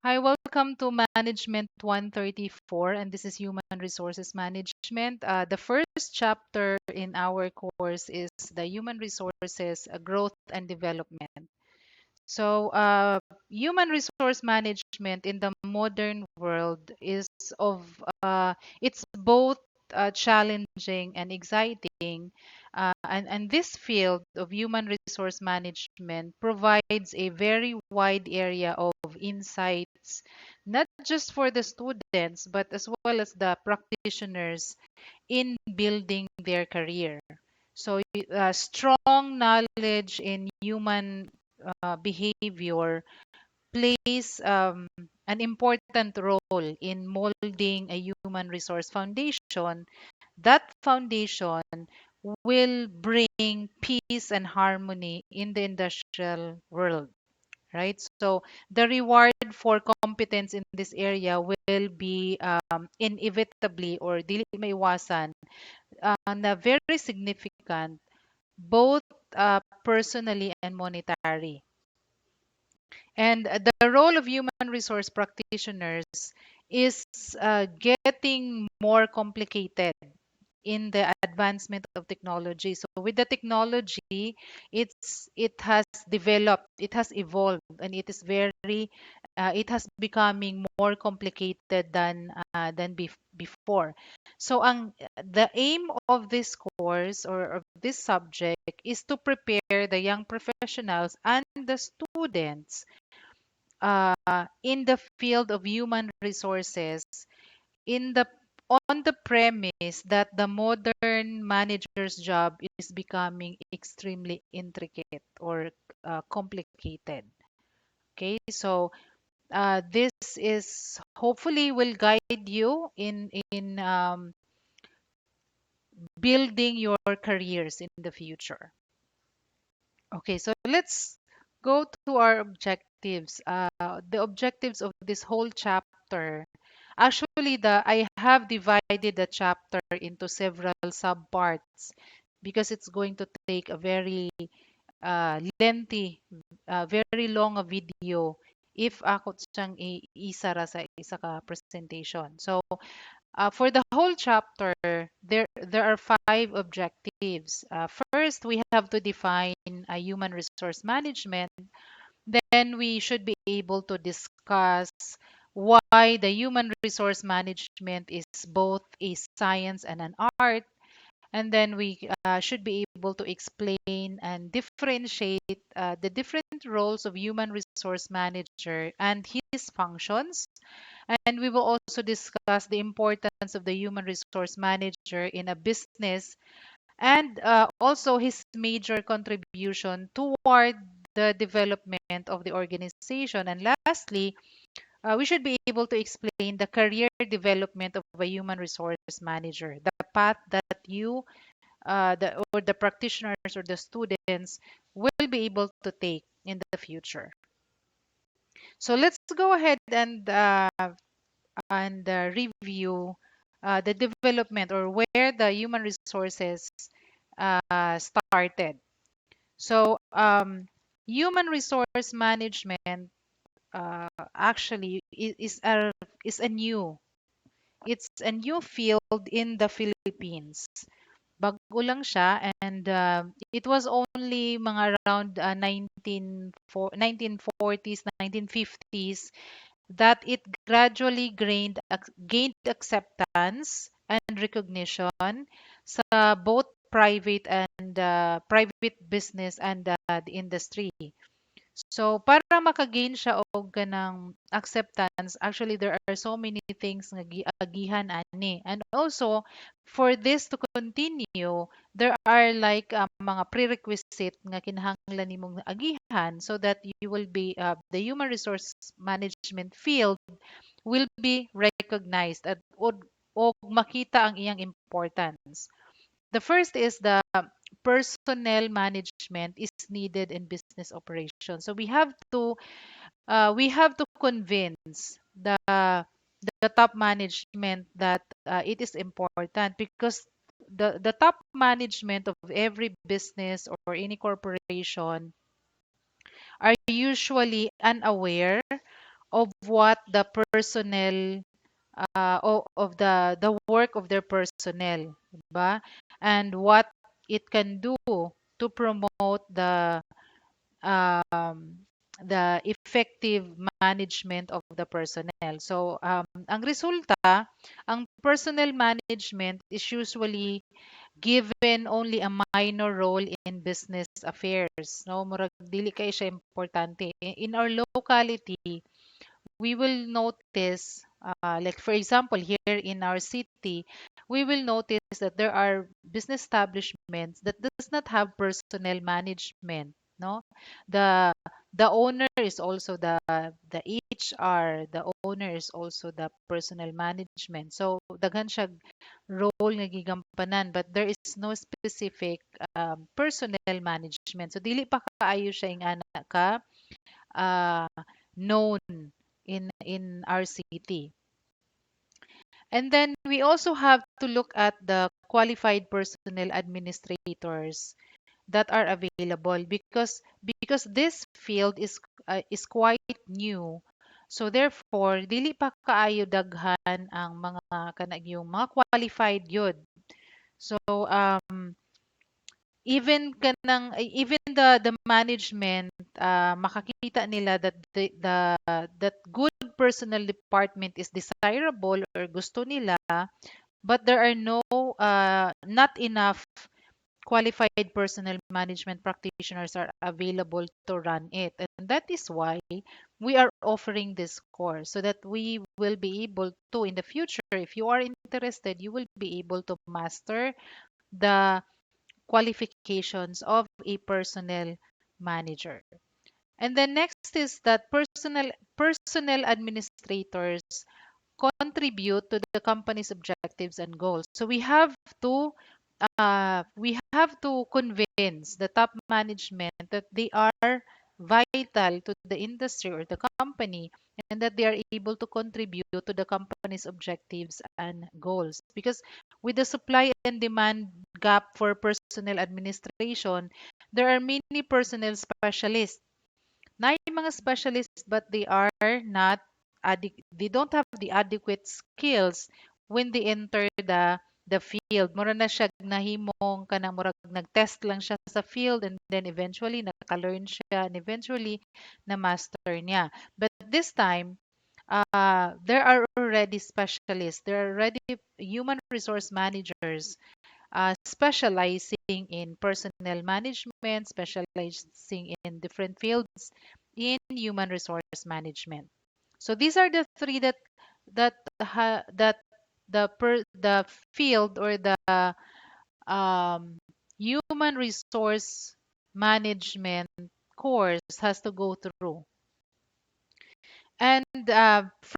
Hi, welcome to Management 134, and this is Human Resources Management. The first chapter in our course is the Human Resources Growth and Development. Human resource management in the modern world is of it's both challenging and exciting. And this field of human resource management provides a very wide area of insights, not just for the students, but as well as the practitioners in building their career. Strong knowledge in human behavior plays an important role in molding a human resource foundation. That foundation will bring peace and harmony in the industrial world, right? So the reward for competence in this area will be inevitably or dili maiwasan na very significant, both personally and monetary. And the role of human resource practitioners is getting more complicated in the advancement of technology. So with the technology, it has developed, it has evolved, and it has becoming more complicated than before. The aim of this course or of this subject is to prepare the young professionals and the students in the field of human resources in the on the premise that the modern manager's job is becoming extremely intricate or complicated. Okay, so this is hopefully will guide you in building your careers in the future. Okay, so let's go to our objectives. The objectives of this whole chapter. Actually, the I have divided the chapter into several subparts because it's going to take a very lengthy, very long a video if ako siyang isara sa isa ka presentation. So, for the whole chapter, there are five objectives. First, we have to define a human resource management. Then we should be able to discuss why the human resource management is both a science and an art. And then we should be able to explain and differentiate the different roles of human resource manager and his functions. And we will also discuss the importance of the human resource manager in a business and also his major contribution toward the development of the organization. And lastly, we should be able to explain the career development of a human resource manager, the path that the practitioners or the students will be able to take in the future. So let's go ahead and review the development or where the human resources started. Human resource management actually is a new it's a new field in the Philippines. Bago lang siya and it was only mga around 1940s, 1950s that it gradually gained acceptance and recognition sa both private business and the industry. So para makagain siya og ganang acceptance, actually there are so many things nga giagihan ani. And also for this to continue, there are like mga prerequisite nga kinahanglan nimong agihan so that you will be the human resource management field will be recognized at og makita ang iyang importance. The first is the personnel management is needed in business operations. So we have to convince the top management that it is important because the top management of every business or any corporation are usually unaware of what the personnel of the work of their personnel, ba? And what it can do to promote um, the effective management of the personnel. So, ang resulta, ang personnel management is usually given only a minor role in business affairs. No, murag dili kay siya importante. In our locality, we will notice, like for example, here in our city, we will notice that there are business establishments that does not have personnel management. No, the the owner is also the HR. The owner is also the personnel management. So daghan siya role nga gigampanan, but there is no specific personnel management. So dili pa kaayo siya ing ana ka uh, known in our city. And then we also have to look at the qualified personnel administrators that are available because this field is quite new. So therefore, dili pa kaayo daghan ang mga kanang yung mga qualified yun. So even the management makakita nila that that good personal department is desirable or gusto nila, but there are not enough qualified personal management practitioners are available to run it, and that is why we are offering this course so that we will be able to, in the future, if you are interested, you will be able to master the qualifications of a personnel manager. And then next is that personnel administrators contribute to the company's objectives and goals. So we have to convince the top management that they are vital to the industry or the company, and that they are able to contribute to the company's objectives and goals. Because with the supply and demand gap for personnel administration, there are many personnel specialists na yung mga specialists, but they don't have the adequate skills when they enter the field. Mura na siya nahimong kanang murag nag-test lang siya sa field, and then eventually nakaka-learn siya, and eventually na master niya. But this time, there are already specialists. There are already human resource managers specializing in personnel management, specializing in different fields in human resource management. So these are the three that the field or the um, human resource management course has to go through. And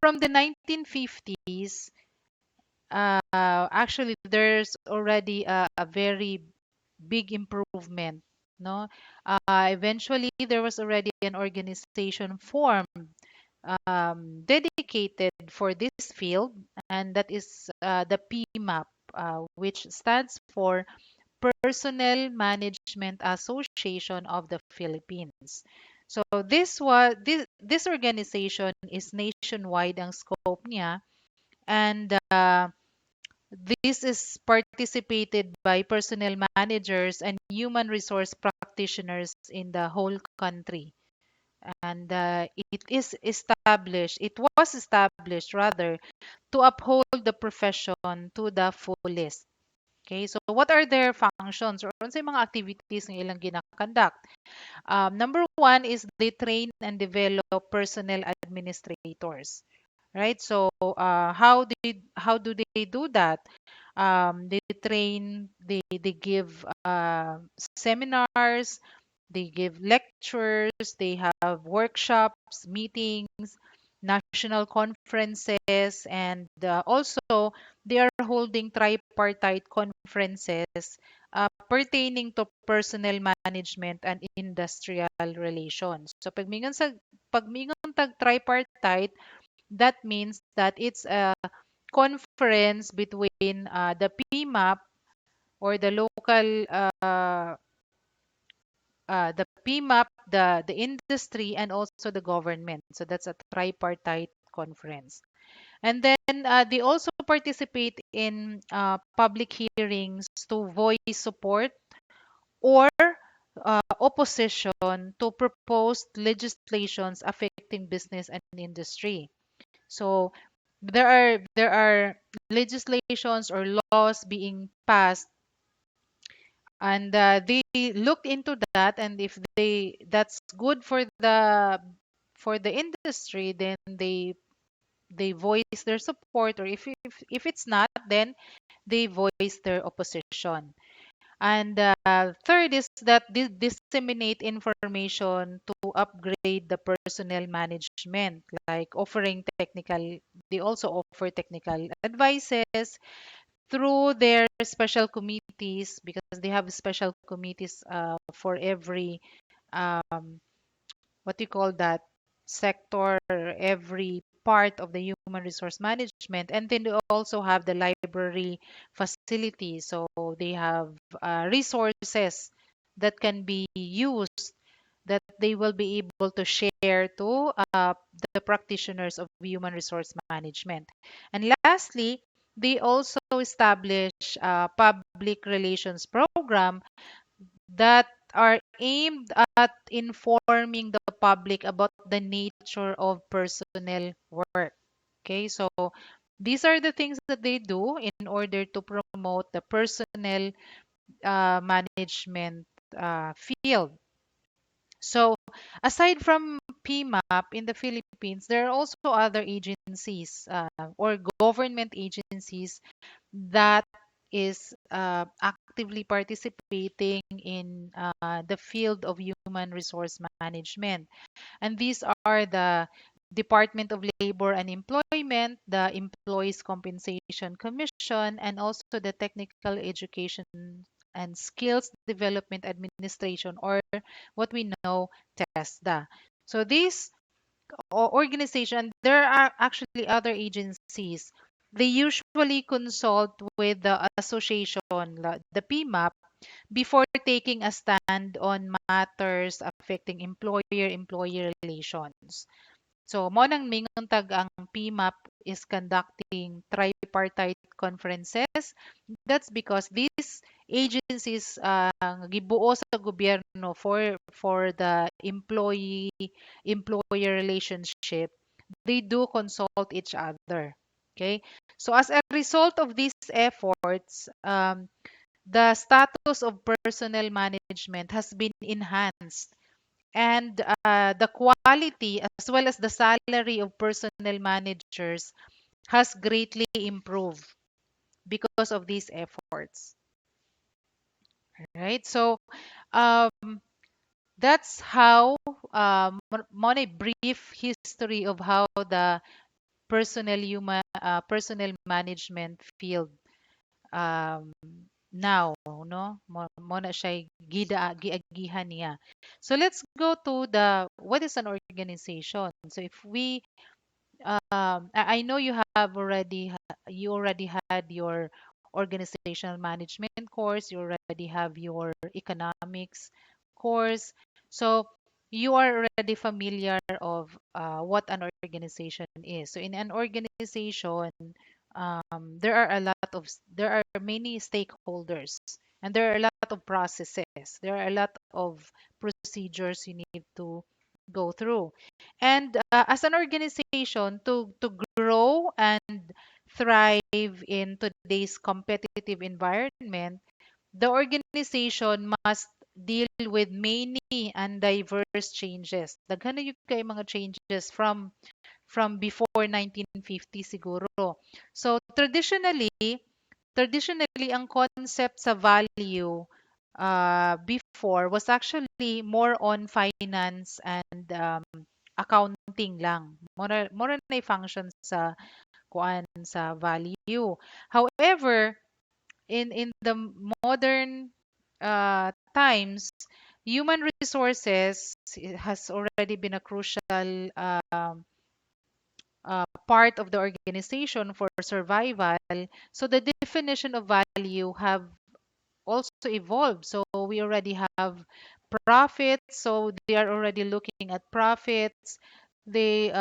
from the 1950s, actually, there's already a very big improvement. No, eventually there was already an organization formed dedicated for this field, and that is the PMAP, which stands for Personnel Management Association of the Philippines. So this organization is nationwide ang scope niya, and this is participated by personnel managers and human resource practitioners in the whole country. And it was established rather, to uphold the profession to the fullest. Okay, so what are their functions or unsay mga activities ng ilang ginakandak? Number one is they train and develop personnel administrators. Right? So how do they do that? They train, they give seminars, they give lectures, they have workshops, meetings, national conferences, and also they are holding tripartite conferences pertaining to personnel management and industrial relations. So pag mingon tag tripartite, that means that it's a conference between the PMAP or the PMAP the industry, and also the government. So that's a tripartite conference. And then they also participate in public hearings to voice support or opposition to proposed legislations affecting business and industry. So there are legislations or laws being passed, and they look into that, and if that's good for the industry, then they voice their support, or if it's not, then they voice their opposition. And third is that they disseminate information to upgrade the personnel management, like offering technical, they also offer technical advices through their special committees, because they have special committees for every um, what do you call that, sector, every part of the human resource management. And then they also have the library facility, so they have resources that can be used, that they will be able to share to the practitioners of human resource management. And lastly, they also establish a public relations program that are aimed at informing the public about the nature of personnel work. Okay, so these are the things that they do in order to promote the personnel management field. So aside from PMAP in the Philippines, there are also other agencies or government agencies that is actively participating in the field of human resource management. And these are the Department of Labor and Employment, the Employees Compensation Commission, and also the Technical Education and Skills Development Administration, or what we know, TESDA. So these organization, there are actually other agencies. They usually consult with the association, the PMAP, before taking a stand on matters affecting employer-employee relations. So, mo nang mingon tag ang PMAP is conducting tripartite conferences. That's because these agencies gibuo sa gobyerno for the employee-employer relationship. They do consult each other. Okay? So, as a result of these efforts, the status of personnel management has been enhanced, and the quality as well as the salary of personnel managers has greatly improved because of these efforts. Right? So um, that's how on a brief history of how the personnel management field um, now, no, mo na siya giagihan niya. So let's go to the what is an organization. So if we I know you already had your organizational management course, you already have your economics course. So you are already familiar of what an organization is. So in an organization, there are many stakeholders, and there are a lot of processes. There are a lot of procedures you need to go through. And as an organization, to grow and thrive in today's competitive environment, the organization must deal with many and diverse changes. Daghan na yung kay mga changes from before 1950 siguro. So traditionally ang concept sa value before was actually more on finance and accounting lang. More na function sa kuan sa value. However, in the modern times, human resources has already been a crucial part of the organization for survival. So the definition of value have also evolved. So we already have profits, so they are already looking at profits. They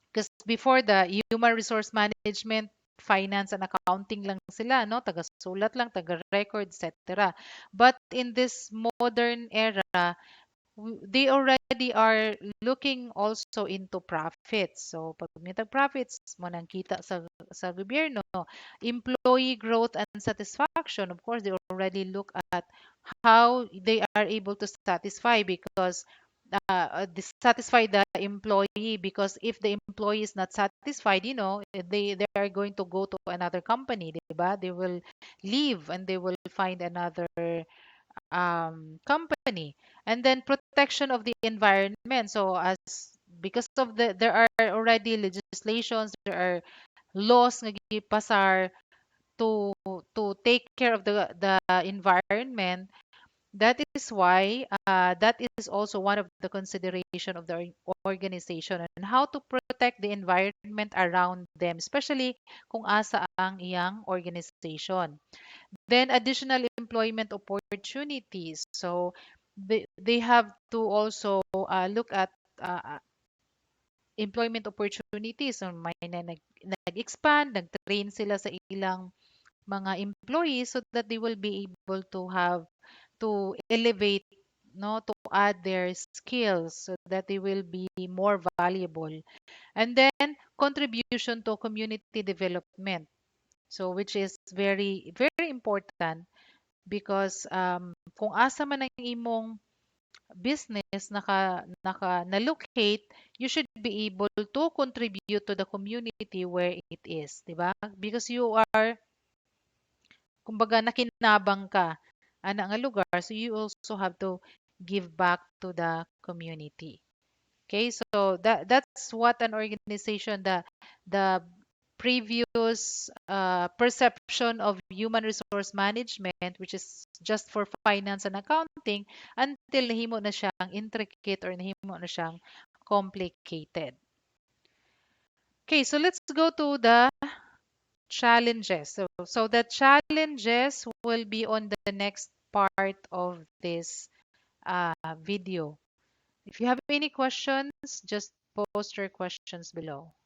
Because before, the human resource management, finance and accounting lang sila, no? Taga-sulat lang, taga-record, etc. But in this modern era, they already are looking also into profits. So pag may profits mo nang kita sa gobyerno, employee growth and satisfaction, of course, they already look at how they are able to satisfy, because satisfy the employee, because if the employee is not satisfied, they are going to go to another company, diba? They will leave and they will find another company. And then protection of the environment. So as because of there are already legislations, there are laws nga gipasar to take care of the environment. That is why that is also one of the consideration of the organization, and how to protect the environment around them, especially kung asa ang iyang organization. Then additional employment opportunities. So they have to also look at employment opportunities. So may nag-expand, nag-train sila sa ilang mga employees, so that they will be able to elevate, no, to add their skills, so that they will be more valuable. And then contribution to community development. So which is very very important, because kung asa man ang imong business naka na-locate, you should be able to contribute to the community where it is, 'di ba? Because you are, kumbaga, nakinabang ka ana nga lugar, so you also have to give back to the community. Okay, so that's what an organization, the previous perception of human resource management, which is just for finance and accounting, until nahimo na siyang intricate or nahimo na siyang complicated. Okay, so let's go to the challenges. So the challenges will be on the next part of this video. If you have any questions, just post your questions below.